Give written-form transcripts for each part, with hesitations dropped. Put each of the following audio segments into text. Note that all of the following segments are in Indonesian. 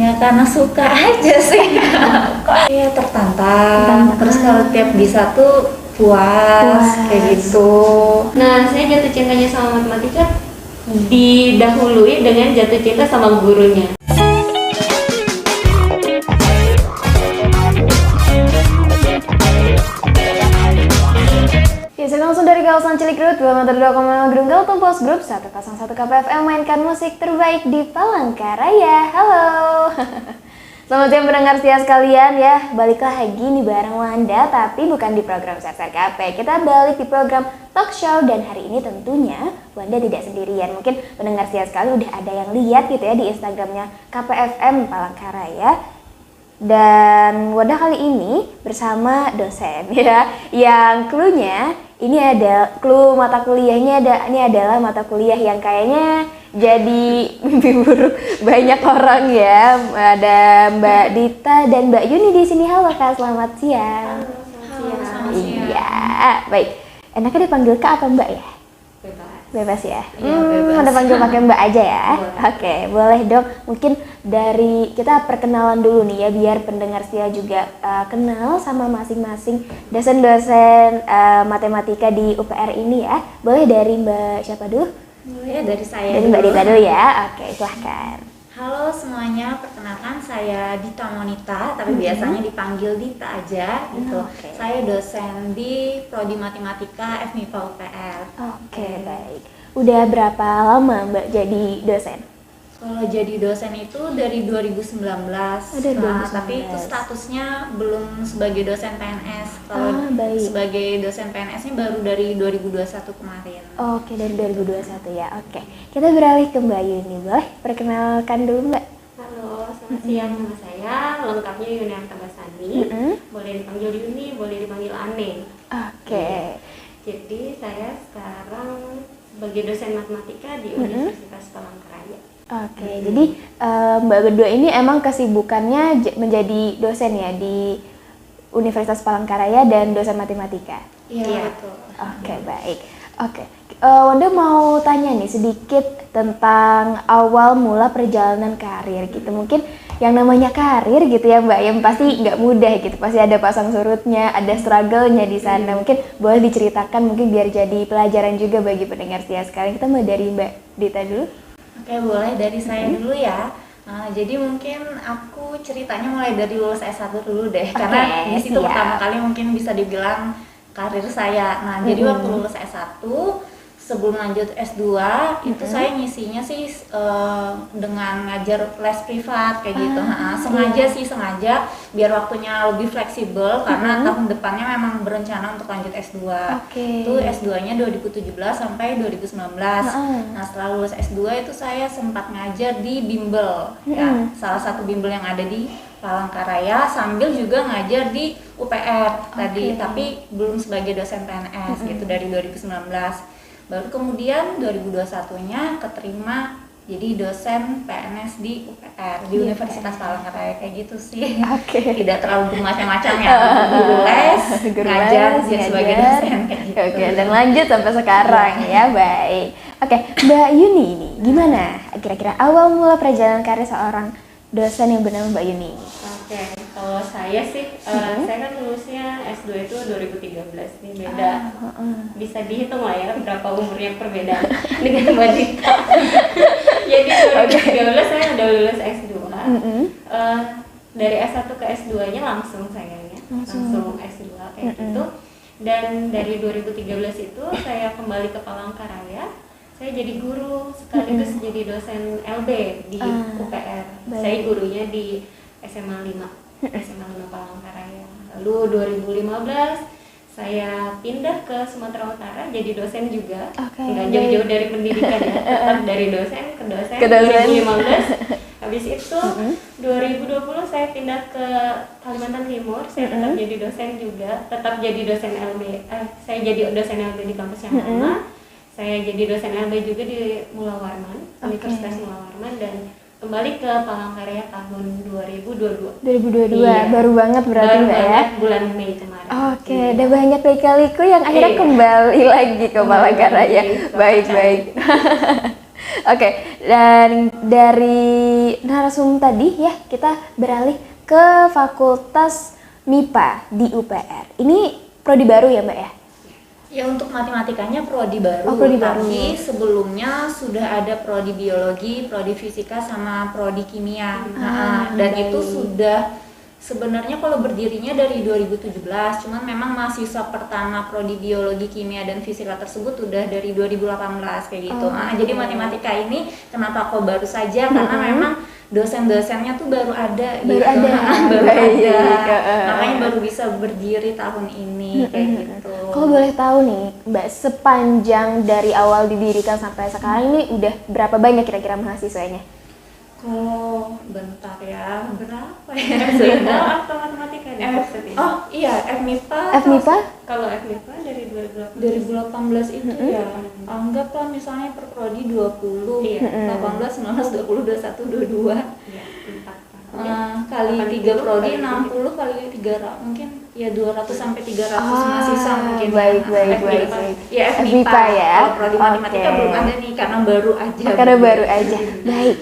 Ya karena suka aja sih. Ya tertantang. Terus kalau tiap bisa tuh puas kayak gitu. Nah, saya jatuh cintanya sama matematika didahului dengan jatuh cinta sama gurunya. Saya langsung dari kawasan Cilikriwut, 2 meter 2,5 Gedung Galton Post Group 101 KPFM mainkan musik terbaik di Palangkaraya. Halo. Selamat siang pendengar setia sekalian ya. Balik lagi nih bareng Wanda, tapi bukan di program Share KP. Kita balik di program talk show dan hari ini tentunya Wanda tidak sendirian. Mungkin pendengar setia sekali udah ada yang lihat gitu ya di Instagramnya KPFM Palangkaraya. Dan Wanda kali ini bersama dosen ya, yang cluenya ini ada clue mata kuliahnya ini adalah mata kuliah yang kayaknya jadi mimpi buruk banyak orang ya. Ada Mbak Dita dan Mbak Yuni di sini. Halo Kak, selamat siang. Selamat siang. Iya, baik. Enaknya dipanggil Kak apa Mbak ya? Bebas ya? Iya, bebas. Ada panggil pakai Mbak aja ya? Boleh. Oke, boleh dong. Mungkin dari kita perkenalan dulu nih ya, biar pendengar setia juga kenal sama masing-masing dosen-dosen matematika di UPR ini ya. Boleh dari Mbak siapa dulu? Ya dari saya. Dari Mbak Dita dulu ya. Oke, silahkan. Halo semuanya, perkenalkan saya Dita Monita, tapi biasanya dipanggil Dita aja gitu. Oke. Saya dosen di Prodi Matematika FMIPA UPR. Oke, baik. Udah berapa lama Mbak jadi dosen? Kalau jadi dosen itu dari 2019. Dari Nah, 2019. tapi itu statusnya belum sebagai dosen PNS. Kalau baik. sebagai dosen PNS-nya baru dari 2021 kemarin. Oke, dari 2021 ya. Oke. Kita beralih ke Mbak Yuni, boleh? Perkenalkan dulu Mbak. Halo, selamat siang nama saya. Lengkapnya Yuni Artabasani. Boleh dipanggil Yuni, boleh dipanggil Ane. Oke. Jadi saya sekarang sebagai dosen matematika di Universitas Palangkaraya. Oke, jadi Mbak berdua ini emang kesibukannya menjadi dosen ya di Universitas Palangkaraya dan dosen matematika. Iya, betul. Oke, baik. Oke, Wanda mau tanya nih sedikit tentang awal mula perjalanan karir gitu. Mungkin yang namanya karir gitu ya Mbak, yang pasti nggak mudah gitu. Pasti ada pasang surutnya, ada struggle-nya di sana. Mungkin boleh diceritakan mungkin biar jadi pelajaran juga bagi pendengar setia sekalian. Kita mulai dari Mbak Dita dulu. Oke, boleh dari saya dulu ya. Jadi mungkin aku ceritanya mulai dari lulus S1 dulu deh, karena di situ siap. pertama kali mungkin bisa dibilang karir saya. Nah, jadi waktu lulus S1 sebelum lanjut S2 itu saya ngisinya sih dengan ngajar les privat kayak gitu. Sengaja biar waktunya lebih fleksibel karena tahun depannya memang berencana untuk lanjut S2. Itu S2-nya 2017 sampai 2019. Nah, setelah lulus S2 itu saya sempat ngajar di bimbel ya, salah satu bimbel yang ada di Palangkaraya, sambil juga ngajar di UPR tadi, tapi belum sebagai dosen PNS gitu dari 2019. Baru kemudian 2021-nya keterima jadi dosen PNS di UPR, di Universitas Palangkaraya kayak gitu sih. Tidak terlalu bermacam-macam ya, guru les, ngajar sebagai dosen kayak gitu. Oke, dan lanjut sampai sekarang ya, baik. Oke, Mbak Yuni ini gimana kira-kira awal mula perjalanan karir seorang dosen yang bernama Mbak Yuni? Oke, kalau saya sih, saya kan lulusnya S2 itu 2013 nih, beda. Bisa dihitung lah ya berapa umurnya perbedaan dengan Mbak Dita. Jadi 2013 saya udah lulus S2. Dari S1 ke S2-nya langsung sayangnya, langsung S2 kayak gitu. Dan dari 2013 itu saya kembali ke Palangkaraya. Saya jadi guru sekaligus jadi dosen LB di UPR. Saya gurunya di SMA 5 Palangkaraya. Lalu 2015 saya pindah ke Sumatera Utara jadi dosen juga. Nggak jauh-jauh dari pendidikan ya, tetap dari dosen ke dosen. 2015. Habis itu 2020 saya pindah ke Kalimantan Timur. Saya tetap jadi dosen juga, tetap jadi dosen LB. Saya jadi dosen LB di kampus yang lama. Saya jadi dosen LB juga di Mula Warman, Universitas Mula Warman, dan kembali ke Palangkaraya tahun 2022. 2022, Iya. baru banget berarti Baru Mbak ya? banget bulan Mei kemarin. Oke, udah banyak lika-liku yang akhirnya kembali lagi ke Palangkaraya. Baik. Oke, dan dari narasum tadi ya kita beralih ke Fakultas MIPA di UPR. Ini prodi baru ya Mbak ya? Ya untuk matematikanya prodi baru, prodi baru. tapi sebelumnya sudah ada prodi biologi, prodi fisika, sama prodi kimia. Dan baik. itu sudah sebenarnya kalau berdirinya dari 2017, cuman memang mahasiswa pertama prodi biologi, kimia, dan fisika tersebut udah dari 2018 kayak gitu. Jadi matematika ini kenapa kok baru saja? Karena memang dosen-dosennya tuh baru ada Baru gitu. ada. Baru Baik. ada. Makanya baru bisa berdiri tahun ini kayak gitu. Kalau boleh tahu nih Mbak, sepanjang dari awal didirikan sampai sekarang ini udah berapa banyak kira-kira mahasiswanya? Kalau bentar ya, berapa ya? Sudah atau matematika di ini? Oh iya, FMIPA. FMIPA? Kalau FMIPA dari 2018 itu ya, anggaplah misalnya per prodi 20, 18, 19, 20, 21, 22. Iya, 4 kali 3 prodi 60 kali 3 mungkin ya 200 sampai 300 mahasiswa mungkin. Baik. Ya FMIPA ya. Kalau prodi matematika belum ada nih karena baru aja. Baru aja.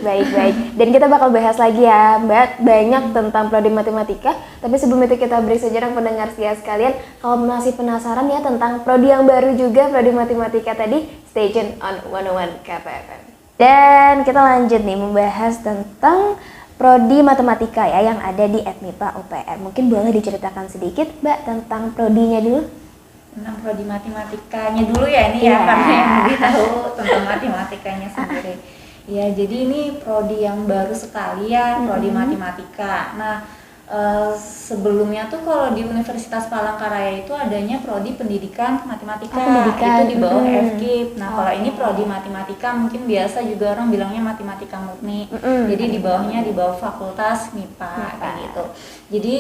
Baik. Dan kita bakal bahas lagi ya Mbak banyak tentang prodi matematika. Tapi sebelum itu kita beri sejarah pendengar setia sekalian. Kalau masih penasaran ya tentang prodi yang baru juga prodi matematika tadi, stay tune on 101 KPFM. Dan kita lanjut nih membahas tentang prodi matematika ya yang ada di FMIPA UPR. Mungkin boleh diceritakan sedikit Mbak tentang prodinya dulu? Tentang prodi matematikanya dulu ya ini ya, karena yang lebih tahu tentang matematikanya sendiri. Ya jadi ini prodi yang baru sekali ya, prodi matematika. Nah sebelumnya tuh kalau di Universitas Palangkaraya itu adanya prodi pendidikan matematika, itu di bawah FKIP. Nah kalau ini prodi matematika mungkin biasa juga orang bilangnya matematika murni. Jadi di bawahnya di bawah Fakultas MIPA kayak gitu. Jadi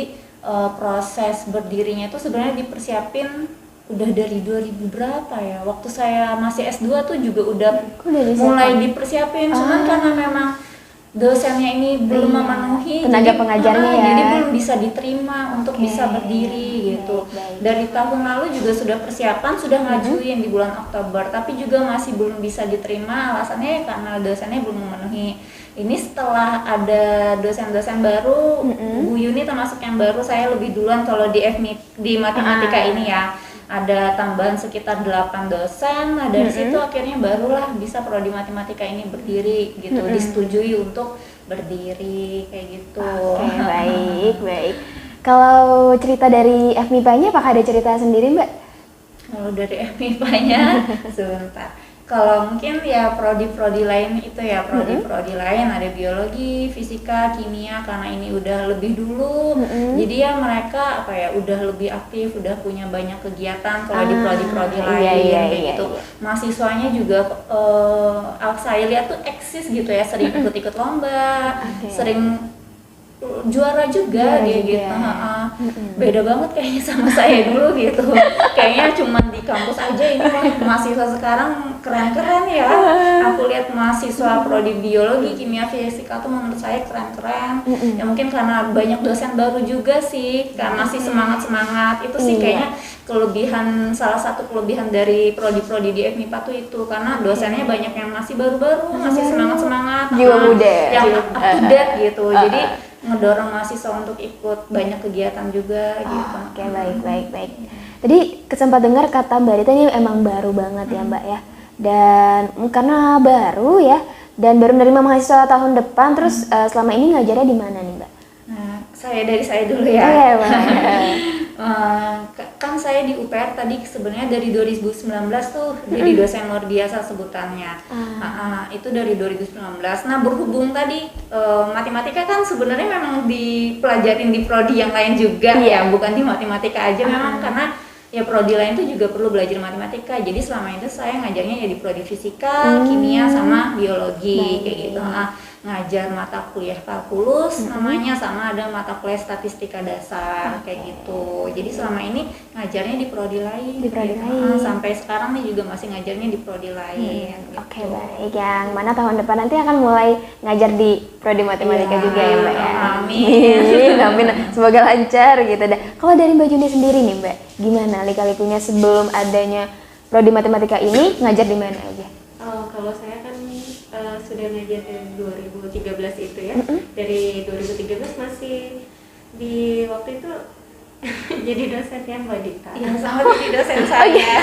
proses berdirinya itu sebenarnya dipersiapin udah dari 2000 berapa ya, waktu saya masih S2 tuh juga udah mulai dipersiapin, cuman karena memang dosennya ini belum memenuhi tenaga pengajarnya ya, jadi belum bisa diterima untuk bisa berdiri gitu. Dari tahun lalu juga sudah persiapan, sudah ngajuin di bulan Oktober, tapi juga masih belum bisa diterima, alasannya ya karena dosennya belum memenuhi. Ini setelah ada dosen-dosen baru, Bu Yuni termasuk yang baru, saya lebih duluan kalau di di matematika ini ya. Ada tambahan sekitar 8 dosen, nah dari situ akhirnya barulah bisa prodi matematika ini berdiri gitu, disetujui untuk berdiri kayak gitu. Baik. Kalau cerita dari FMIPA-nya apakah ada cerita sendiri Mbak? Kalau dari FMIPA-nya sebentar. Kalau mungkin ya prodi-prodi lain itu ya, prodi-prodi lain ada biologi, fisika, kimia, karena ini udah lebih dulu. Jadi ya mereka udah lebih aktif, udah punya banyak kegiatan kalau di prodi-prodi lain kayak gitu. Mahasiswanya juga saya lihat tuh eksis gitu ya, sering ikut-ikut lomba, sering juara juga gitu. Beda banget kayaknya sama saya dulu gitu. Kayaknya cuma di kampus aja, ini mahasiswa sekarang keren-keren ya. Aku lihat mahasiswa prodi biologi, kimia, fisika tuh menurut saya keren-keren. Ya mungkin karena banyak dosen baru juga sih, karena masih semangat-semangat. Itu sih kayaknya salah satu kelebihan dari prodi-prodi di FMIPA tuh itu, karena dosennya banyak yang masih baru-baru, masih semangat-semangat, jiwa muda, yang up to date gitu. Jadi ngedorong mahasiswa untuk ikut banyak kegiatan juga gitu. Oke, baik. Tadi kesempat dengar kata Mbak Rita ini emang baru banget ya Mbak ya. Dan karena baru ya, dan baru menerima mahasiswa tahun depan, terus selama ini ngajarnya di mana nih Mbak? Nah, saya dulu ya. Kan saya di UPR tadi sebenarnya dari 2019 tuh jadi dosen luar biasa sebutannya. Itu dari 2019. Nah berhubung tadi matematika kan sebenarnya memang dipelajarin di prodi yang lain juga ya, bukan di matematika aja. Memang karena ya prodi lain tuh juga perlu belajar matematika. Jadi selama itu saya ngajarnya ya di prodi fisika, kimia, sama biologi kayak gitu. Ngajar mata kuliah kalkulus namanya, sama ada mata kuliah statistika dasar kayak gitu. Jadi selama ini ngajarnya di prodi lain. Sampai sekarang nih juga masih ngajarnya di prodi lain. Gitu. Oke, baik. Yang mana tahun depan nanti akan mulai ngajar di prodi matematika juga ya Mbak ya. Amin. Semoga lancar gitu dah. Kalau dari Mbak Juni sendiri nih Mbak, gimana lika-likunya sebelum adanya prodi matematika ini ngajar di mana aja? Kalau saya kan sudah ngajar dari 2013 itu ya. Dari 2013 masih di waktu itu jadi dosennya Mbak Dita. Yang sama jadi dosen saya. Iya,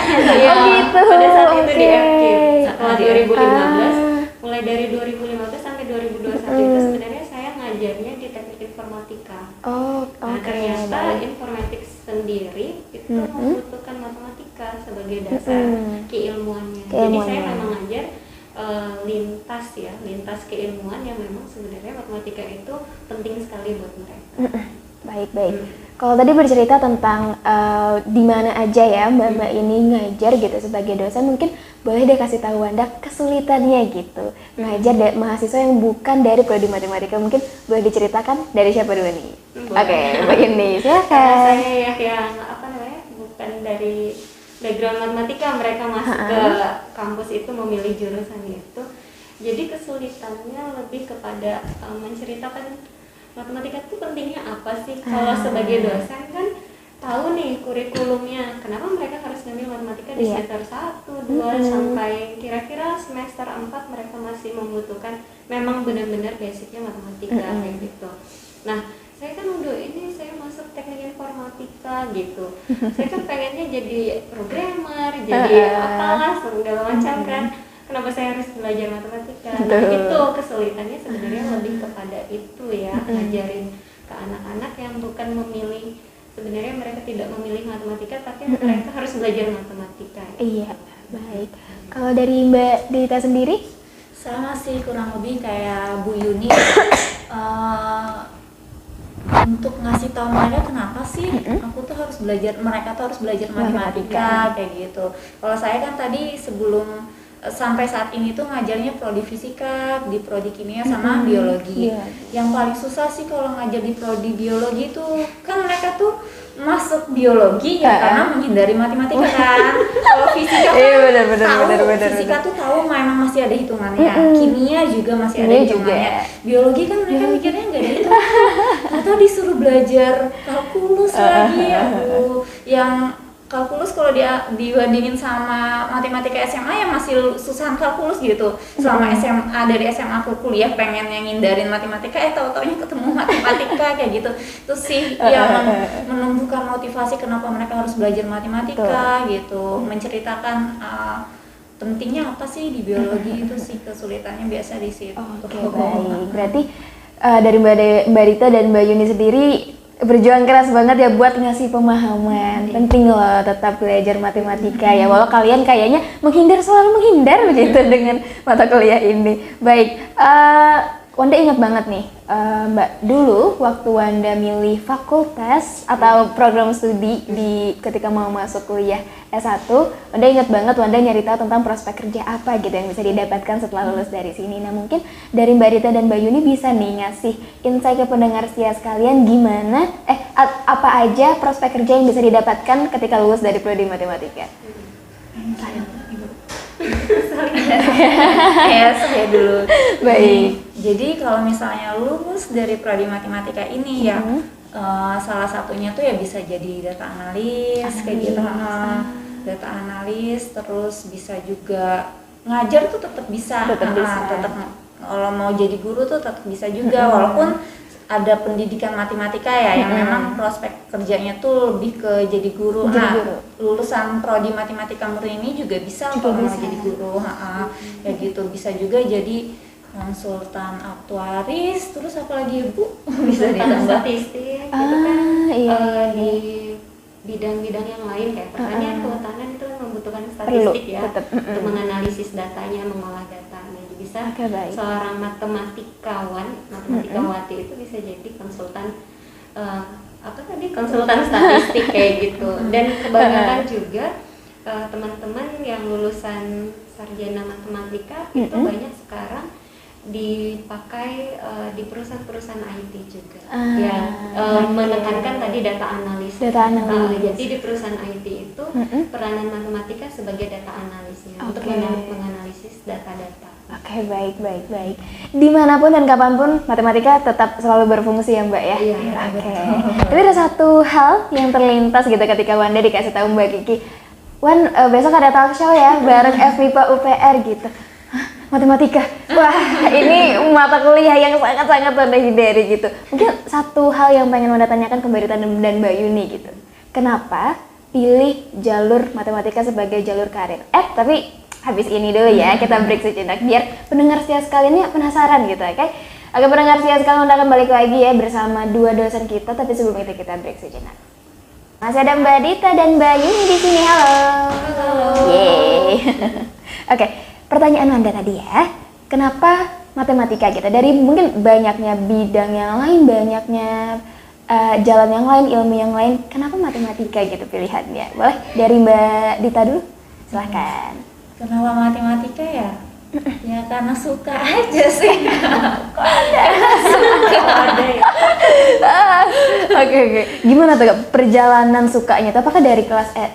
Oh gitu. pada saat itu di Oke. FK. Setelah 2015, mulai dari 2015 sampai 2021 itu sebenarnya saya ngajarnya di teknik informatika. Oh, Nah, oke. ternyata Baik. informatik sendiri itu membutuhkan matematika sebagai dasar keilmuannya. Jadi saya Keilmuannya. memang ngajar lintas keilmuan yang memang sebenarnya matematika itu penting sekali buat mereka. Baik. Kalau tadi bercerita tentang di mana aja ya Mbak ini ngajar gitu sebagai dosen, mungkin boleh deh kasih tahu Wanda kesulitannya gitu ngajar mahasiswa yang bukan dari prodi matematika, mungkin boleh diceritakan dari siapa dulu nih? Boleh. Oke, Mbak Yuni Karena silakan. saya yang bukan dari background matematika, mereka masuk ke kampus itu memilih jurusan itu. Jadi kesulitannya lebih kepada menceritakan matematika itu pentingnya apa sih? Kalau sebagai dosen kan tahu nih kurikulumnya, kenapa mereka harus ngambil matematika di semester 1, 2 sampai kira-kira semester 4 mereka masih membutuhkan memang benar-benar basicnya matematika kayak gitu. Nah, saya kan saya masuk teknik informatika gitu. Saya kan pengennya jadi programmer, jadi apalah segala macam kan. Kenapa saya harus belajar matematika? Nah, itu kesulitannya sebenarnya lebih kepada itu ya, ngajarin ke anak-anak yang bukan memilih, sebenarnya mereka tidak memilih matematika, tapi mereka harus belajar matematika. Iya, baik. Kalau dari Mbak Dita sendiri? Sama sih, kurang lebih kayak Bu Yuni. Untuk ngasih tahu mereka kenapa sih aku tuh harus belajar, mereka tuh harus belajar matematika kayak gitu. Kalau saya kan tadi sebelum sampai saat ini tuh ngajarnya prodi fisika, di prodi kimia sama biologi. Yang paling susah sih kalau ngajar di prodi biologi tuh kan mereka tuh masuk biologi ya karena menghindari matematika kan. Kalau fisika kan fisika tuh tahu memang masih ada hitungannya. Kimia juga masih ada hitungannya. Biologi kan mereka mikirnya nggak ada hitungan. Atau disuruh belajar kalkulus lagi, yang kalkulus kalau dia dibandingin sama matematika SMA yang masih susahan kalkulus gitu. Selama SMA, dari SMA ke kuliah pengen yang ngindarin matematika, tahu-taunya ketemu matematika kayak gitu. Itu sih yang menumbuhkan motivasi kenapa mereka harus belajar matematika gitu. Menceritakan pentingnya apa sih di biologi, itu sih kesulitannya biasa di situ. Oke, baik. Berarti dari Mbak Rita dan Mbak Yuni sendiri berjuang keras banget ya buat ngasih pemahaman. Penting loh tetap belajar matematika ya, walau kalian kayaknya selalu menghindar begitu dengan mata kuliah ini. Baik, Wanda ingat banget nih, Mbak, dulu waktu Wanda milih fakultas atau program studi ketika mau masuk kuliah S1, Wanda ingat banget Wanda nyari tahu tentang prospek kerja apa gitu yang bisa didapatkan setelah lulus dari sini. Nah, mungkin dari Mbak Rita dan Mbak Yuni bisa nih ngasih insight ke pendengar setia sekalian gimana apa aja prospek kerja yang bisa didapatkan ketika lulus dari prodi matematika. Saya dulu. Baik. Jadi kalau misalnya lulus dari prodi matematika ini ya salah satunya tuh ya bisa jadi data analis kayak gitu. Data analis, terus bisa juga ngajar tuh tetap bisa. Tetap kalau mau jadi guru tuh tetap bisa juga, walaupun ada pendidikan matematika ya yang memang prospek kerjanya tuh lebih ke jadi guru. Lulusan prodi matematika murni ini juga bisa kalau mau jadi guru. Ya gitu, bisa juga jadi konsultan aktuaris, terus apalagi Bu bisa ditambah statistik itu kan di bidang-bidang yang lain kayak pertanian, kehutanan itu kan membutuhkan statistik ya untuk menganalisis datanya, mengolah datanya. Bisa seorang matematikawati itu bisa jadi konsultan konsultan statistik kayak gitu. Dan kebanyakan juga teman-teman yang lulusan sarjana matematika itu banyak sekarang dipakai di perusahaan-perusahaan IT juga, menekankan tadi data analis. Jadi di perusahaan IT itu peranan matematika sebagai data analisnya untuk menganalisis data-data. Oke, baik. Dimanapun dan kapanpun matematika tetap selalu berfungsi ya Mbak ya. Iya. Oke. Tapi ada satu hal yang terlintas gitu ketika Wanda dikasih tahu Mbak Kiki, Wan besok ada talk show ya bareng FMIPA UPR gitu. matematika. Wah, ini mata kuliah yang sangat-sangat Anda hindari gitu. Mungkin satu hal yang pengen Anda tanyakan ke Mbak Dita dan Mbak Yuni gitu. Kenapa pilih jalur matematika sebagai jalur karir? Tapi habis ini dulu ya, kita break sejenak biar pendengar setia sekalian ya penasaran gitu, oke? Oke, pendengar setia sekalian, Anda akan balik lagi ya bersama dua dosen kita, tapi sebelum itu kita break sejenak. Masih ada Mbak Dita dan Mbak Yuni di sini. Halo. Halo. Yeay. Oke, pertanyaan Anda tadi ya. Kenapa matematika gitu? Dari mungkin banyaknya bidang yang lain, banyaknya jalan yang lain, ilmu yang lain, kenapa matematika gitu pilihannya? Boleh dari Mbak Dita dulu? Silahkan. Kenapa matematika ya? Ya karena suka aja sih. Oke. Gimana tuh Kak, perjalanan sukanya? Apakah dari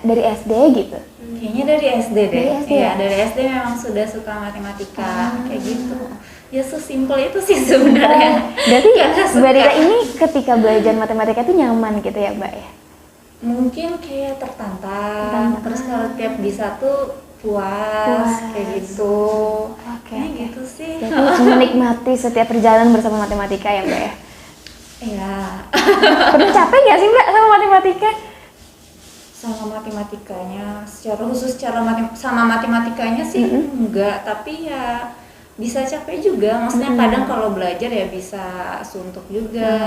dari SD gitu? Kayaknya dari SD deh. Dari SD Iya, ya? dari SD memang sudah suka matematika kayak gitu. Ya sesimpel itu sih sebenarnya. Berarti Karena suka. Mbak Dita ini ketika belajar matematika itu nyaman gitu ya Mbak ya? Mungkin kayak tertantang. Terus kalau tiap bisa tuh puas kayak gitu. Oke. Kayak gitu sih. Jadi menikmati setiap perjalanan bersama matematika ya Mbak ya? Iya. Pernah capek nggak sih Mbak sama matematika? Sama matematikanya, secara khusus sama matematikanya sih enggak, tapi ya bisa capek juga. Maksudnya kadang kalau belajar ya bisa suntuk juga,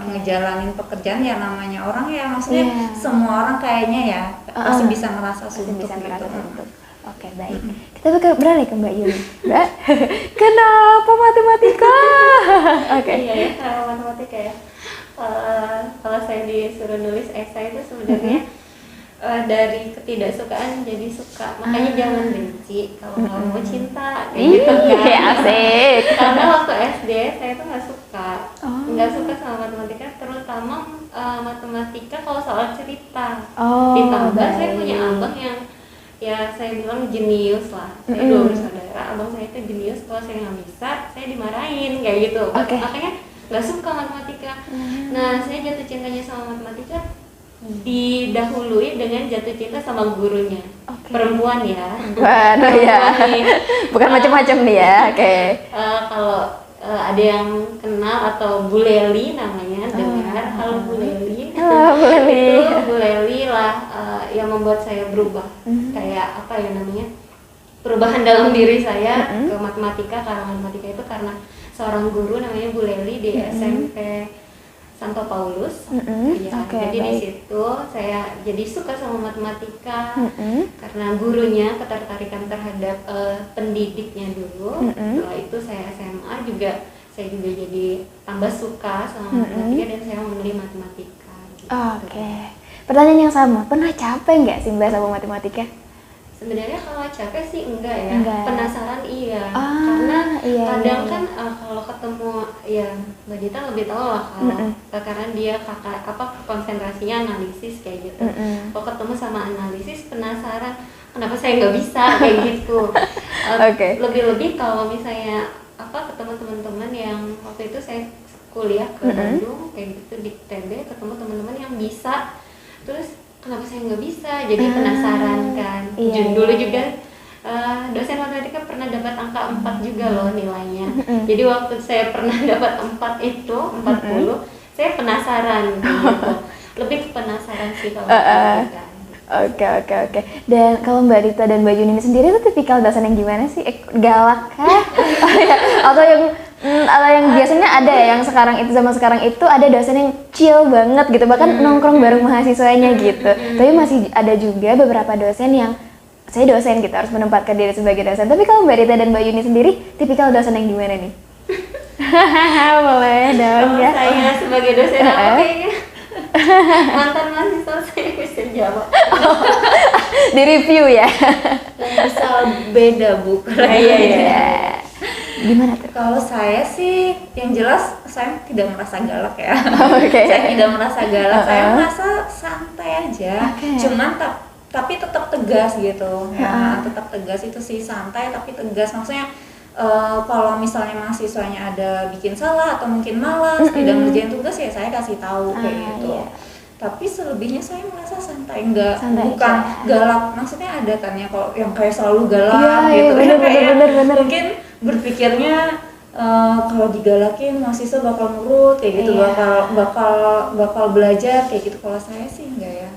ngejalanin pekerjaan ya namanya orang ya, maksudnya semua orang kayaknya ya pasti bisa merasa suntuk gitu. Oke, baik. Kita beralih ke Mbak Yuni. Mbak, kenapa matematika? Oke. Iya ya, kalau matematika ya. Kalau saya disuruh nulis esai itu sebenarnya dari ketidaksukaan jadi suka. Makanya jangan benci kalau nggak mau cinta kayak gitu kan. Iya, asik. Karena waktu SD saya tuh nggak suka sama matematika, terutama matematika kalau soal cerita. Ditambah saya punya abang yang ya saya bilang jenius lah. Saya dua bersaudara, abang saya itu jenius. Kalau saya nggak bisa, saya dimarahin kayak gitu. Makanya nggak suka matematika. Nah, saya jatuh cintanya sama matematika didahului dengan jatuh cinta sama gurunya. Perempuan ya. Waduh ya. Bukan macam-macam nih ya. Oke. Kalau ada yang kenal atau Bu Leli namanya, dengar. Halo Bu Leli. Halo Bu Leli. Itu Bu Leli lah yang membuat saya berubah. Kayak apa ya namanya? Perubahan dalam diri saya ke matematika, karena matematika itu karena seorang guru namanya Bu Leli di SMP Santo Paulus. Jadi di situ saya jadi suka sama matematika karena gurunya ketertarikan terhadap pendidiknya dulu. Setelah itu saya SMA saya juga jadi tambah suka sama matematika dan saya memilih matematika. Gitu. Oke. Pertanyaan yang sama, pernah capek nggak sih Mbak sama matematika? Sebenarnya kalau capek sih enggak ya, penasaran iya. Karena kadang kan kalau ketemu ya Mbak Dita lebih tahu lah karena dia konsentrasinya analisis kayak gitu. Kalau ketemu sama analisis penasaran kenapa saya nggak bisa kayak gitu. Lebih-lebih kalau misalnya ketemu teman-teman yang waktu itu saya kuliah ke Bandung kayak gitu di TB, ketemu teman-teman yang bisa, terus kenapa saya nggak bisa, jadi penasaran kan. Dulu juga dosen matematika pernah dapat angka 4 juga loh nilainya. Jadi waktu saya pernah dapat 4 itu 40, saya penasaran gitu. Lebih ke penasaran sih kalau matematika. Oke. Dan kalau Mbak Dita dan Mbak Yuni sendiri itu tipikal dosen yang gimana sih? Galak kah? Atau yang biasanya ada ya, yang zaman sekarang itu ada dosen yang chill banget gitu, bahkan nongkrong bareng mahasiswanya gitu. Tapi masih ada juga beberapa dosen yang saya dosen gitu, harus menempatkan diri sebagai dosen. Tapi kalau Mbak Dita dan Mbak Yuni sendiri tipikal dosen yang gimana nih? Boleh dong ya. Saya sebagai dosen kayaknya mantan mahasiswa saya bisa jawab. Di review ya. Misal beda Bu. Iya. Gimana tuh? Kalau saya sih yang jelas saya tidak merasa galak ya. Saya tidak merasa galak, saya merasa santai aja. Cuman tapi tetap tegas gitu. Ya, tetap tegas itu sih, santai tapi tegas. Maksudnya kalau misalnya mahasiswanya ada bikin salah atau mungkin malas tidak ngerjain tugas ya saya kasih tahu kayak gitu. Tapi selebihnya saya merasa santai, bukan galak. Maksudnya ada kan ya kalau yang kayak selalu galak gitu. Bener. Mungkin berpikirnya kalau digalakin mahasiswa bakal nurut kayak gitu, bakal belajar kayak gitu. Kalau saya sih enggak ya.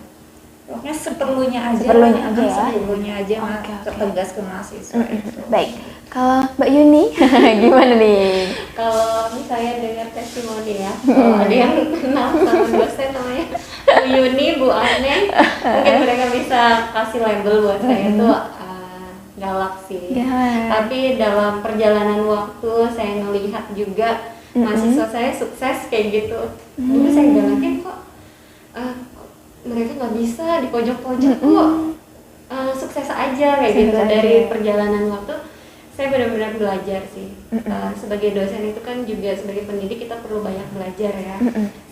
Pokoknya seperlunya aja tegas ke mahasiswa. Baik, kalau Mbak Yuni gimana nih? Kalau misalnya dengar testimoni ya, kalau ada yang kenal sama dosen namanya Bu Yuni, Bu Ane, mungkin mereka bisa kasih label buat saya tuh galak sih. Tapi dalam perjalanan waktu saya melihat juga mahasiswa saya sukses kayak gitu. Dulu saya galakin kok mereka nggak bisa di pojok-pojok kok sukses aja kayak gitu. Dari perjalanan waktu saya benar-benar belajar sih. Sebagai dosen itu kan juga sebagai pendidik kita perlu banyak belajar ya.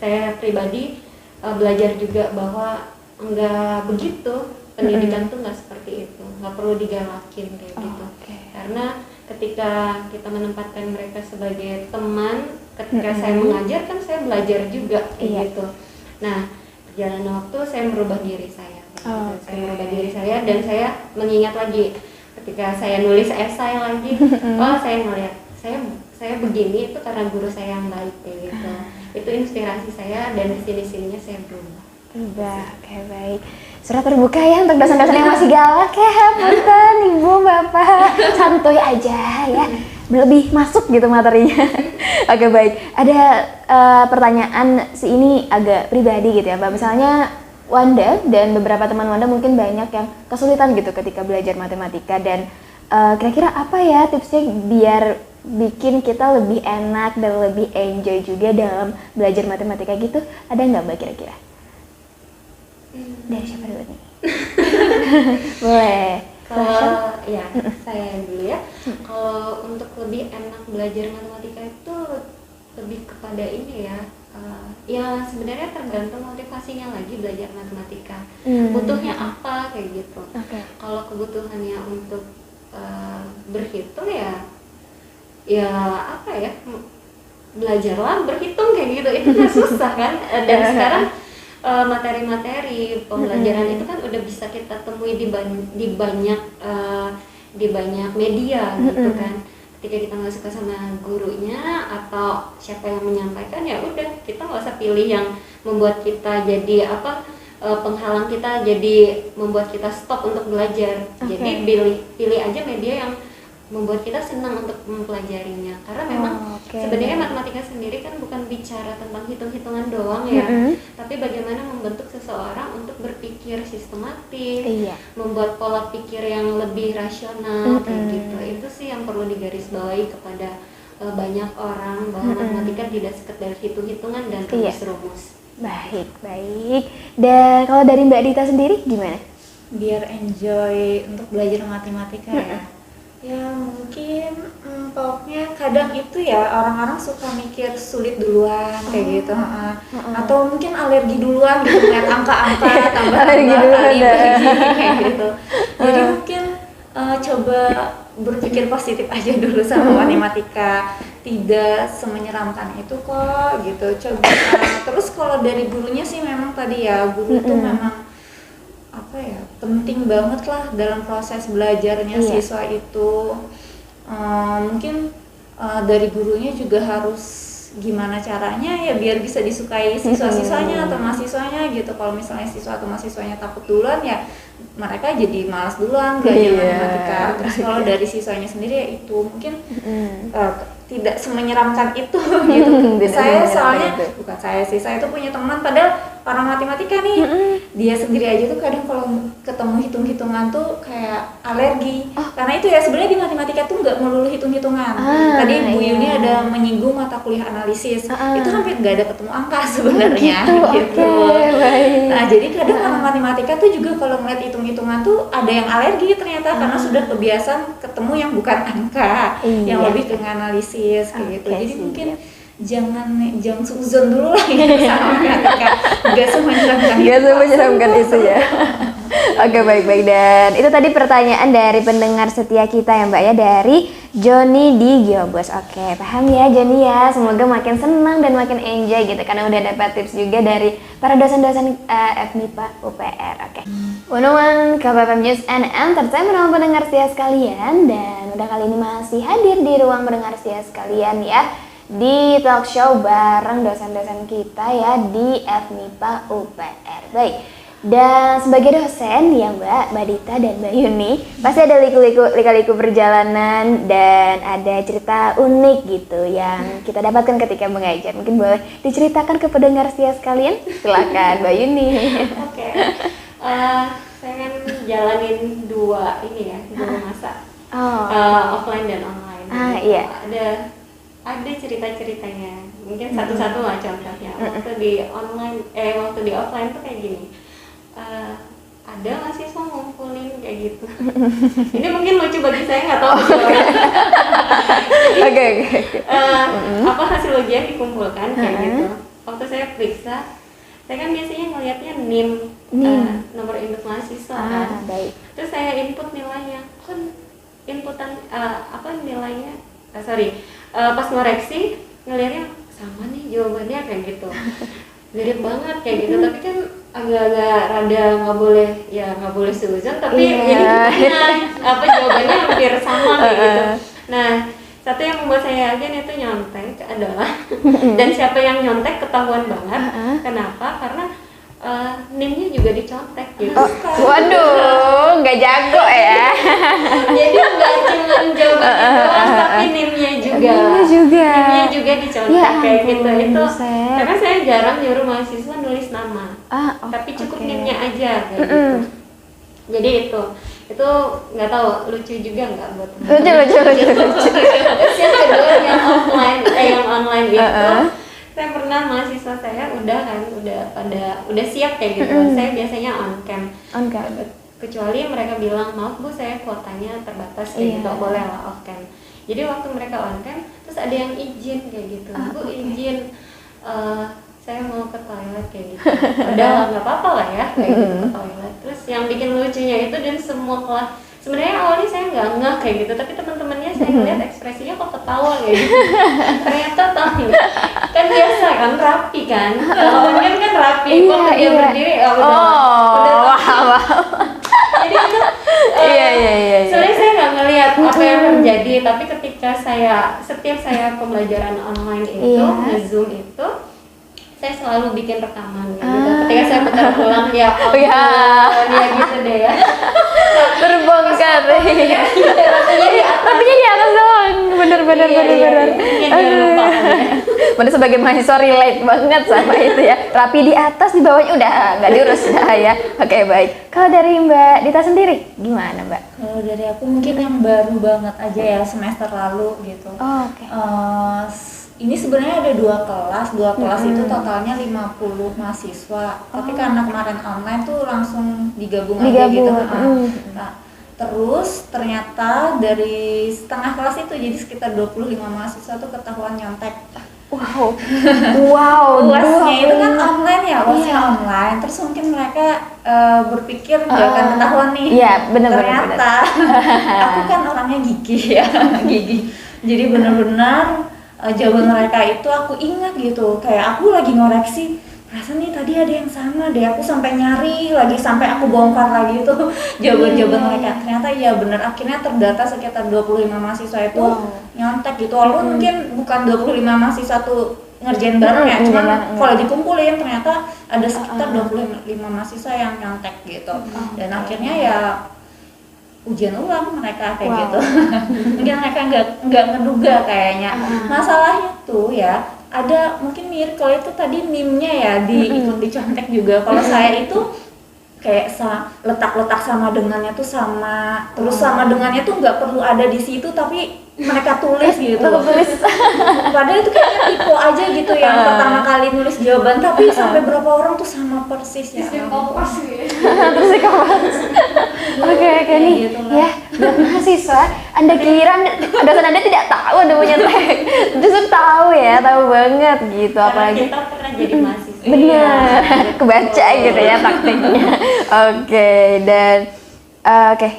Saya pribadi belajar juga bahwa nggak begitu, pendidikan tuh nggak seperti itu, nggak perlu digalakin kayak gitu. Karena ketika kita menempatkan mereka sebagai teman, ketika saya mengajar kan saya belajar juga kayak gitu. Nah, perjalanan waktu saya merubah diri saya. Saya merubah diri saya dan saya mengingat lagi ketika saya nulis esai lagi, saya melihat saya begini itu karena guru saya yang baik kayak gitu. Itu inspirasi saya dan kesini-sininya saya berubah. Oke, baik. Surat terbuka ya untuk dosen-dosen yang masih galak ya, punten Ibu, Bapak, santuy aja ya, lebih masuk gitu materinya. Oke, baik. Ada pertanyaan ini agak pribadi gitu ya, Mbak. Misalnya Wanda dan beberapa teman Wanda mungkin banyak yang kesulitan gitu ketika belajar matematika, dan kira-kira apa ya tipsnya biar bikin kita lebih enak dan lebih enjoy juga dalam belajar matematika gitu? Ada nggak Mbak kira-kira? Dari siapa dulu nih? Boleh. Kalau ya saya dulu ya. Kalau untuk lebih enak belajar matematika itu lebih kepada ini ya. Ya sebenarnya tergantung motivasinya lagi belajar matematika. Butuhnya apa kayak gitu. Kalau kebutuhannya untuk berhitung ya apa ya? Belajarlah berhitung kayak gitu. Itu kan susah kan. Dan sekarang materi-materi pembelajaran itu kan udah bisa kita temui di banyak media gitu kan. Ketika kita nggak suka sama gurunya atau siapa yang menyampaikan, ya udah kita nggak usah pilih yang membuat kita jadi penghalang kita, jadi membuat kita stop untuk belajar. Jadi pilih aja media yang membuat kita senang untuk mempelajarinya, karena memang sebenarnya matematika sendiri kan bukan bicara tentang hitung-hitungan doang ya, tapi bagaimana membentuk seseorang untuk berpikir sistematis, membuat pola pikir yang lebih rasional kayak gitu. Itu sih yang perlu digarisbawahi kepada banyak orang, bahwa matematika tidak sekedar hitung-hitungan dan rumus. Baik. Dan kalau dari Mbak Dita sendiri gimana? Biar enjoy untuk belajar matematika ya mungkin pokoknya kadang itu ya orang-orang suka mikir sulit duluan kayak gitu, atau mungkin alergi duluan gitu ngeliat angka-angka tambah kali kayak gitu. Jadi mungkin coba berpikir positif aja dulu sama matematika, tidak semenyeramkan itu kok gitu. Coba terus kalau dari gurunya sih memang tadi ya, guru itu memang penting banget lah dalam proses belajarnya siswa itu. Mungkin dari gurunya juga harus gimana caranya ya biar bisa disukai siswa-siswanya atau mahasiswanya gitu. Kalau misalnya siswa atau mahasiswanya takut duluan, ya mereka jadi malas duluan belajar matematika. Terus kalau dari siswanya sendiri ya itu mungkin tidak semenyeramkan itu gitu. Saya soalnya bukan saya sih, saya tuh punya teman padahal orang matematika nih, dia sendiri aja tuh kadang kalau ketemu hitung-hitungan tuh kayak alergi. Karena itu ya sebenarnya di matematika tuh nggak melulu hitung-hitungan. Tadi Bu Yuni ada menyinggung mata kuliah analisis, itu hampir nggak ada ketemu angka sebenarnya gitu. Nah jadi kadang orang matematika tuh juga kalau ngeliat hitung-hitungan tuh ada yang alergi ternyata, karena sudah kebiasaan ketemu yang bukan angka, yang lebih ke analisis kayak gitu. Jadi mungkin jangan suzon dulu lah ya sama matematika, nggak semenyeramkan itu ya. Oke, baik. Dan itu tadi pertanyaan dari pendengar setia kita ya Mbak ya, dari Joni di Giobos. Oke, paham ya Joni ya, semoga makin senang dan makin enjoy gitu karena udah dapat tips juga dari para dosen-dosen FMIPA UPR. Oke. 101 KPFM News and Entertainment pendengar setia sekalian, dan udah kali ini masih hadir di ruang mendengar setia sekalian ya, di talk show bareng dosen-dosen kita ya di FMIPA UPR. Baik, dan sebagai dosen ya Mbak Dita dan Mbak Yuni, pasti ada lika-liku perjalanan dan ada cerita unik gitu yang kita dapatkan ketika mengajar. Mungkin boleh diceritakan ke pendengar setia sekalian? Silakan Mbak Yuni. Oke. Saya kan jalanin dua masa, offline dan online. Iya. Ada cerita-ceritanya. Mungkin satu-satu lah contohnya. Waktu di offline tuh kayak gini. Ada mahasiswa ngumpulin kayak gitu. Ini mungkin lucu bagi saya, nggak tahu. Oke. Apa hasil ujian dikumpulkan kayak gitu. Waktu saya periksa, saya kan biasanya ngelihatnya NIM, nomor induk mahasiswa kan. Baik. Terus saya input nilainya, kan inputan nilainya, pas ngoreksi ngelihatnya sama nih jawabannya kayak gitu, mirip banget kayak gitu. Tapi kan agak-agak rada nggak boleh suzon, tapi ini jawabannya hampir sama kayak gitu. Nah, satu yang membuat saya yakin itu nyontek adalah dan siapa yang nyontek ketahuan banget. Kenapa? Karena NIM-nya juga dicontek gitu. Waduh, nggak jago ya. Jadi nggak cuma jawabannya doang, tapi NIM-nya juga. NIM-nya juga dicontek Ya, kayak gitu. Itu Buset. karena saya jarang nyuruh mahasiswa nulis nama, tapi cukup NIM-nya aja kayak gitu. Jadi itu nggak tahu, lucu juga nggak buat Lucu. Terus yang kedua yang online itu, saya pernah mahasiswa saya udah siap kayak gitu. Saya biasanya on cam. Kecuali mereka bilang, maaf Bu, saya kuotanya terbatas kayak gitu, boleh lah off cam. Jadi waktu mereka on cam, terus ada yang izin kayak gitu, Bu izin saya mau ke toilet kayak gitu. Udah nggak apa-apa lah ya kayak gitu, ke toilet. Terus yang bikin lucunya itu, dan semua kelas sebenarnya awalnya saya nggak ngeh kayak gitu, tapi teman-temannya saya lihat ekspresinya kok ketawa kayak gitu. Ternyata tahu kan biasa kan rapi kan, kalau kan rapi, kok dia berdiri udah jadi itu sebenarnya saya nggak ngelihat apa yang terjadi, tapi ketika setiap saya pembelajaran online itu, nge-zoom itu, saya selalu bikin rekaman gitu. Ketika saya putar ulang, ya gitu deh ya. Terbongkar. Rapinya di atas doang. Bener. Bener, sebagai mahasiswa relate banget sama itu ya. Rapi di atas, di bawahnya udah nggak diurus dah ya. Oke, baik. Kalau dari Mbak Dita sendiri gimana Mbak? Kalau dari aku mungkin yang baru banget aja ya, semester lalu gitu. Oke. Ini sebenarnya ada dua kelas itu totalnya 50 mahasiswa. Tapi karena kemarin online tuh langsung digabung aja gitu. Nah, terus ternyata dari setengah kelas itu jadi sekitar 25 mahasiswa tuh ketahuan nyontek. Wow. UASnya itu kan online ya, UASnya online. Terus mungkin mereka berpikir nggak akan ketahuan nih. Iya, benar. Ternyata aku kan orangnya gigih ya, gigih. Jadi benar-benar jawaban mereka itu aku ingat gitu, kayak aku lagi ngoreksi, perasaan nih tadi ada yang sama deh, aku sampai nyari lagi, sampai aku bongkar lagi itu jawaban mereka. Ternyata iya bener, akhirnya terdata sekitar 25 mahasiswa itu nyontek gitu, walaupun mungkin bukan 25 mahasiswa tuh ngerjain bareng ya, cuman kalau dikumpulin ternyata ada sekitar 25 mahasiswa yang nyontek gitu. Dan akhirnya ya ujian ulang mereka kayak gitu. Mungkin mereka nggak ngeduga kayaknya. Masalahnya tuh ya ada mungkin mirip, kalau itu tadi NIM-nya ya ikut dicontek juga. Kalau saya itu kayak letak-letak sama dengannya tuh sama, terus sama dengannya tuh nggak perlu ada di situ, tapi mereka tulis gitu. Padahal itu kayaknya tipe aja gitu yang pertama kali nulis jawaban, tapi sampai berapa orang tuh sama persis ya. Oke, nih gitu ya, buat mahasiswa, Anda kira dosen Anda tidak tahu Anda punya tag, justru tahu ya, tahu banget gitu. Apalagi kita pernah jadi mahasiswa. Bener, kebaca gitu ya taktiknya. Oke, dan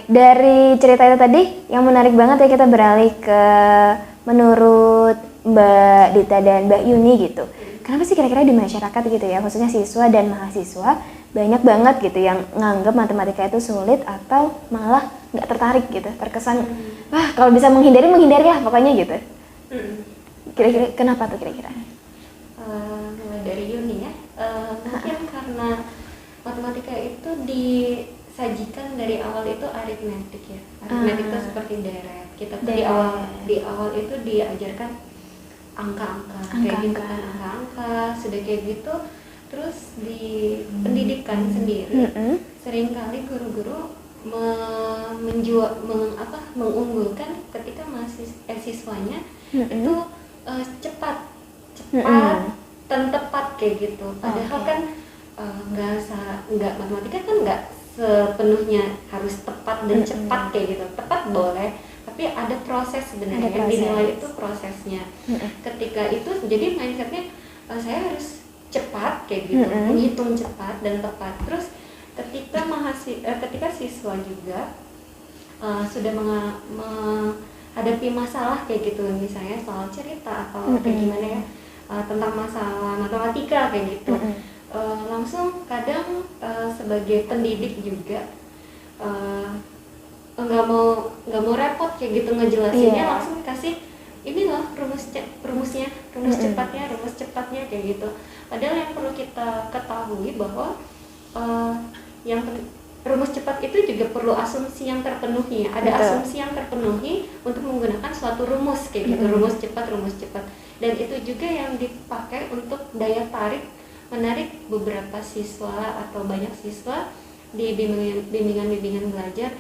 dari cerita itu tadi yang menarik banget ya, kita beralih ke menurut Mbak Dita dan Mbak Yuni gitu. Kenapa sih kira-kira di masyarakat gitu ya, khususnya siswa dan mahasiswa banyak banget gitu yang nganggap matematika itu sulit atau malah nggak tertarik gitu, terkesan wah kalau bisa menghindari lah pokoknya gitu. Kira-kira kenapa tuh kira-kira? Mulai dari Yuni ya, mungkin karena matematika itu disajikan dari awal itu aritmetik ya. Aritmetik itu seperti deret. Kita tuh di awal itu diajarkan angka-angka kayak gitu kan, angka-angka sudah kayak gitu. Terus di pendidikan sendiri seringkali guru-guru mengunggulkan ketika siswanya itu cepat dan tepat kayak gitu. Padahal kan nggak matematika kan nggak sepenuhnya harus tepat dan cepat kayak gitu. Tepat boleh, tapi ada proses sebenarnya yang dinilai itu prosesnya. Ketika itu jadi mindsetnya saya harus cepat kayak gitu, menghitung cepat dan tepat. Terus ketika siswa juga sudah menghadapi masalah kayak gitu, misalnya soal cerita atau kayak gimana ya, tentang masalah matematika kayak gitu, langsung kadang sebagai pendidik juga nggak mau repot kayak gitu ngejelasinnya, langsung kasih ini loh rumusnya, rumus cepatnya kayak gitu. Padahal yang perlu kita ketahui bahwa rumus cepat itu juga perlu asumsi yang terpenuhi. Ada asumsi yang terpenuhi untuk menggunakan suatu rumus kayak gitu, rumus cepat. Dan itu juga yang dipakai untuk daya tarik, menarik beberapa siswa atau banyak siswa di bimbingan belajar.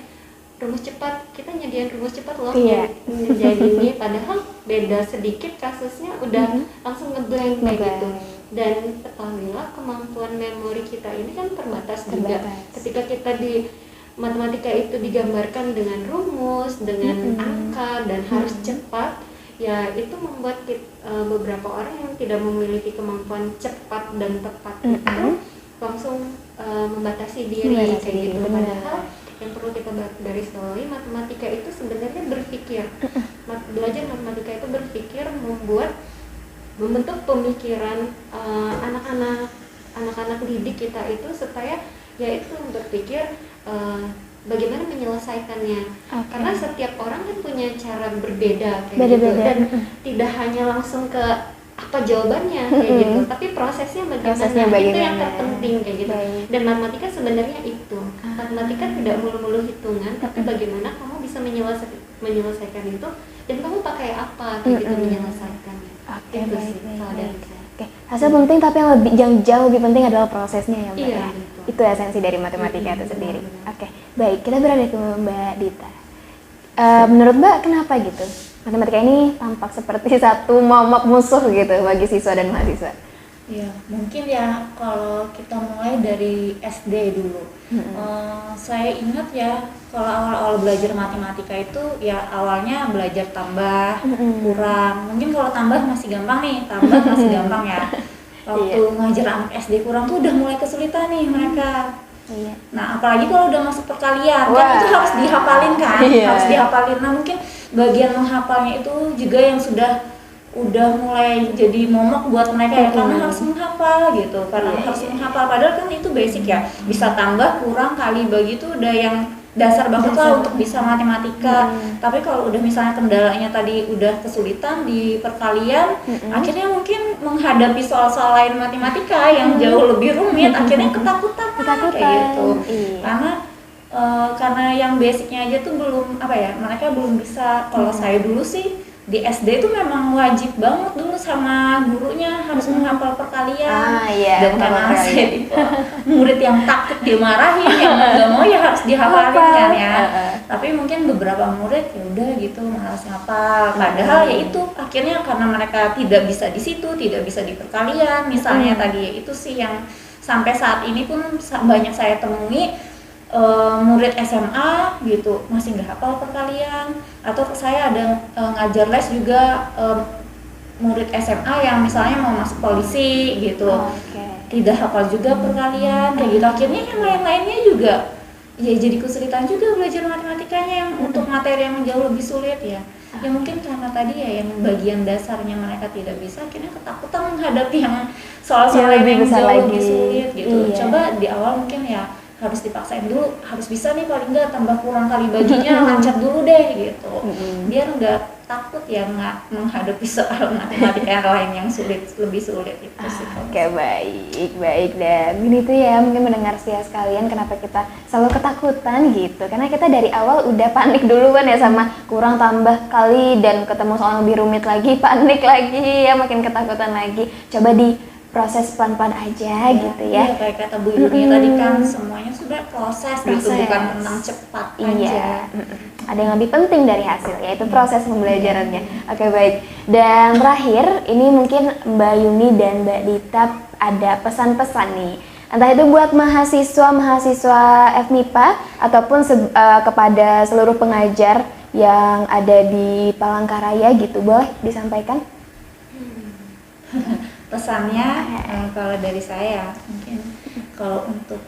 Rumus cepat, kita nyediain rumus cepat loh, jadi ini padahal beda sedikit kasusnya udah langsung ngeblank kayak gitu. Dan ketahuilah kemampuan memori kita ini kan terbatas juga. Ketika kita di matematika itu digambarkan dengan rumus, dengan angka dan harus cepat, ya itu membuat beberapa orang yang tidak memiliki kemampuan cepat dan tepat itu langsung membatasi diri kayak gitu. Padahal yang perlu kita garis bawahi, matematika itu sebenarnya berpikir. Belajar matematika itu berpikir, membentuk pemikiran anak-anak didik kita itu supaya yaitu berpikir bagaimana menyelesaikannya. Karena setiap orang kan punya cara berbeda kayak gitu, dan tidak hanya langsung ke apa jawabannya kayak gitu, tapi prosesnya bagaimana, itu yang terpenting kayak gitu. Dan matematika sebenarnya itu, matematika tidak melulu hitungan, tapi bagaimana kamu bisa menyelesaikan itu dan kamu pakai apa kayak gitu menyelesaikannya. Itu sih kalau dari saya. Hasil penting, tapi yang jauh lebih penting adalah prosesnya ya Mbak. Iya, itu esensi dari matematika itu sendiri. Baik, kita berada ke Mbak Dita. Menurut Mbak kenapa gitu matematika ini tampak seperti satu momok musuh gitu bagi siswa dan mahasiswa? Ya, mungkin ya kalau kita mulai dari SD dulu. Saya ingat ya, kalau awal-awal belajar matematika itu ya awalnya belajar tambah, kurang. Mungkin kalau tambah masih gampang nih, ya. Waktu ngajar anak SD kurang tuh udah mulai kesulitan nih mereka. Nah, apalagi kalau udah masuk perkalian, kan itu harus dihafalin kan, harus dihafalin. Nah, mungkin bagian menghafalnya itu juga yang udah mulai jadi momok buat mereka ya, karena harus menghafal gitu, harus menghafal. Padahal kan itu basic ya, bisa tambah, kurang, kali, bagi itu udah yang dasar banget lah untuk bisa matematika. Tapi kalau udah misalnya kendalanya tadi udah kesulitan di perkalian, akhirnya mungkin menghadapi soal-soal lain matematika yang jauh lebih rumit, akhirnya ketakutan kayak gitu. Karena yang basicnya aja tuh belum mereka belum bisa. Kalau saya dulu sih di SD itu memang wajib banget dulu sama gurunya harus menghafal perkalian. Dan karena saya murid yang takut dimarahin, yang nggak mau ya harus dihafalin kan ya. Tapi mungkin beberapa murid ya udah gitu malas ngapal. Padahal ya itu akhirnya karena mereka tidak bisa di situ, tidak bisa di perkalian. Misalnya tadi itu sih yang sampai saat ini pun banyak saya temui. Murid SMA gitu masih nggak hafal perkalian, atau saya ada ngajar les juga murid SMA yang misalnya mau masuk polisi gitu, tidak hafal juga perkalian kayak gitu. Akhirnya yang lain-lainnya juga ya jadi kesulitan juga belajar matematikanya yang untuk materi yang jauh lebih sulit ya. Ya mungkin karena tadi ya yang bagian dasarnya mereka tidak bisa, akhirnya ketakutan menghadapi yang soal-soal Yang lebih yang besar jauh lagi. lebih sulit gitu. Iya. Coba di awal mungkin ya harus dipaksain dulu, harus bisa nih paling nggak tambah kurang kali baginya lancar dulu deh gitu, biar nggak takut ya nggak menghadapi soal matematika yang lain yang sulit, lebih sulit itu sih. Oke, baik. Dan ini tuh ya mungkin mendengar setia sekalian kenapa kita selalu ketakutan gitu. Karena kita dari awal udah panik duluan ya sama kurang tambah kali dan ketemu soal lebih rumit lagi, panik lagi ya, makin ketakutan lagi. Coba di proses pelan-pelan aja gitu ya. Iya, kayak kata Bu Yuni tadi kan semuanya sudah proses gitu, bukan menang cepat aja. Ada yang lebih penting dari hasil, yaitu proses pembelajarannya. Oke, baik. Dan terakhir, ini mungkin Mbak Yuni dan Mbak Dita ada pesan-pesan nih. Entah itu buat mahasiswa FMIPA ataupun kepada seluruh pengajar yang ada di Palangkaraya gitu, boleh disampaikan? Pesannya kalau dari saya mungkin kalau untuk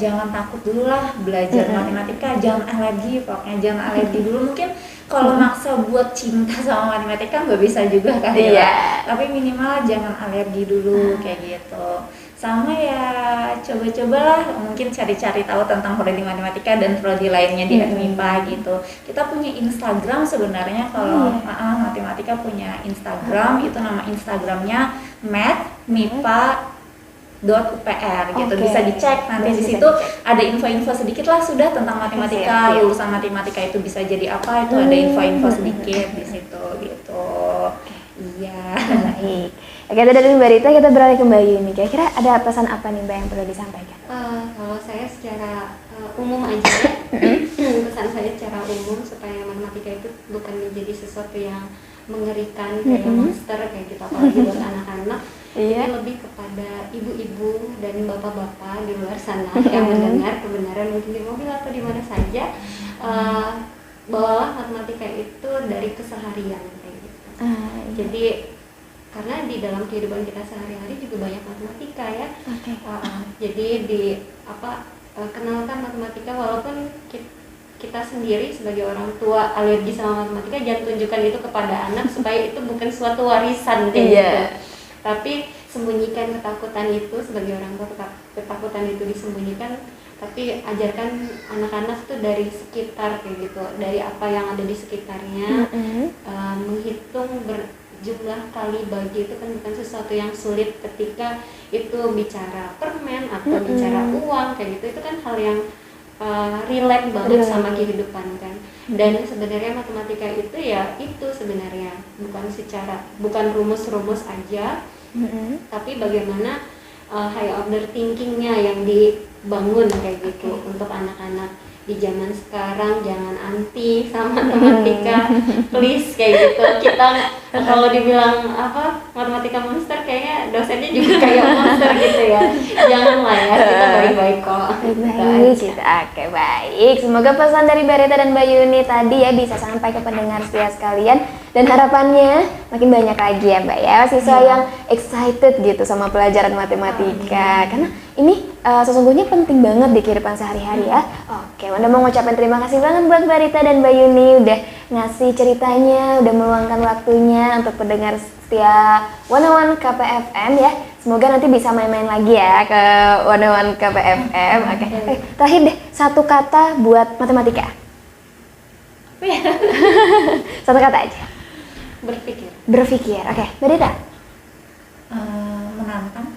jangan takut dulu lah belajar matematika, jangan alergi, pokoknya jangan alergi dulu. Mungkin kalau maksa buat cinta sama matematika nggak bisa juga kan ya, tapi minimal jangan alergi dulu kayak gitu. Sama ya coba-cobalah mungkin cari-cari tahu tentang prodi matematika dan prodi lainnya di FMIPA gitu. Kita punya Instagram sebenarnya, kalau matematika punya Instagram, itu nama Instagramnya math.mipa.upr gitu. Bisa dicek nanti di situ ada info-info sedikit lah sudah tentang matematika, lulusan matematika itu bisa jadi apa, itu ada info-info sedikit di situ gitu. Iya. Baik. Oke, dari Mbak Rita kita beralih ke Mbak Yuni. Kira-kira ada pesan apa nih Mbak yang perlu disampaikan? Kalau saya secara umum aja ya, pesan saya secara umum supaya matematika itu bukan menjadi sesuatu yang mengerikan kayak monster kayak gitu, apalagi buat anak-anak. Ini lebih kepada ibu-ibu dan bapak-bapak di luar sana yang mendengar kebenaran mungkin di mobil atau di mana saja, bawalah matematika itu dari keseharian kayak gitu. Jadi karena di dalam kehidupan kita sehari-hari juga banyak matematika ya. Jadi kenalkan matematika, walaupun kita sendiri sebagai orang tua alergi sama matematika, jangan tunjukkan itu kepada anak supaya itu bukan suatu warisan kayak gitu. Tapi sembunyikan ketakutan itu, sebagai orang tua ketakutan itu disembunyikan, tapi ajarkan anak-anak tuh dari sekitar kayak gitu, dari apa yang ada di sekitarnya. Menghitung jumlah kali bagi itu kan bukan sesuatu yang sulit ketika itu bicara permen atau bicara uang kayak gitu, itu kan hal yang relate banget sama kehidupan kan. Dan sebenarnya matematika itu ya itu sebenarnya bukan rumus-rumus aja, tapi bagaimana high order thinkingnya yang dibangun kayak gitu untuk anak-anak di zaman sekarang. Jangan anti sama matematika, please kayak gitu. Kita kalau dibilang matematika monster, kayaknya dosennya juga kayak monster gitu ya. Janganlah ya, kita baik-baik kok. Baik, oke, baik. Semoga pesan dari Mbak Rita dan Mbak Yuni tadi ya bisa sampai ke pendengar setia sekalian, dan harapannya makin banyak lagi ya Mbak ya, siswa yang excited gitu sama pelajaran matematika. Karena ini sesungguhnya penting banget di kehidupan sehari-hari ya. Oke, Wanda mau ngucapin terima kasih banget buat Mbak Rita dan Mbak Yuni udah ngasih ceritanya, udah meluangkan waktunya untuk pendengar setia 101 KPFM ya. Semoga nanti bisa main-main lagi ya ke 101 KPFM. Oke. Terakhir deh, satu kata buat matematika. Satu kata aja. Berpikir. Oke, Mbak Rita?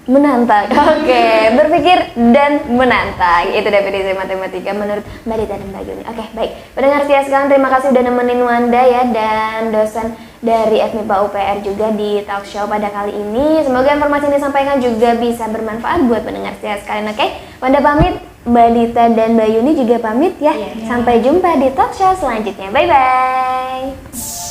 Menantang. Oke, berpikir dan menantang. Itu definisi matematika menurut Mbak Rita dan Mbak Yuni. Oke, baik. Pendengar setia sekalian, terima kasih udah nemenin Wanda ya, dan dosen dari FMIPA UPR juga di talk show pada kali ini. Semoga informasi yang disampaikan juga bisa bermanfaat buat pendengar setia sekalian. Oke, Wanda pamit, Mbak Dita dan Mbak Yuni juga pamit ya. Sampai jumpa di talk show selanjutnya. Bye-bye.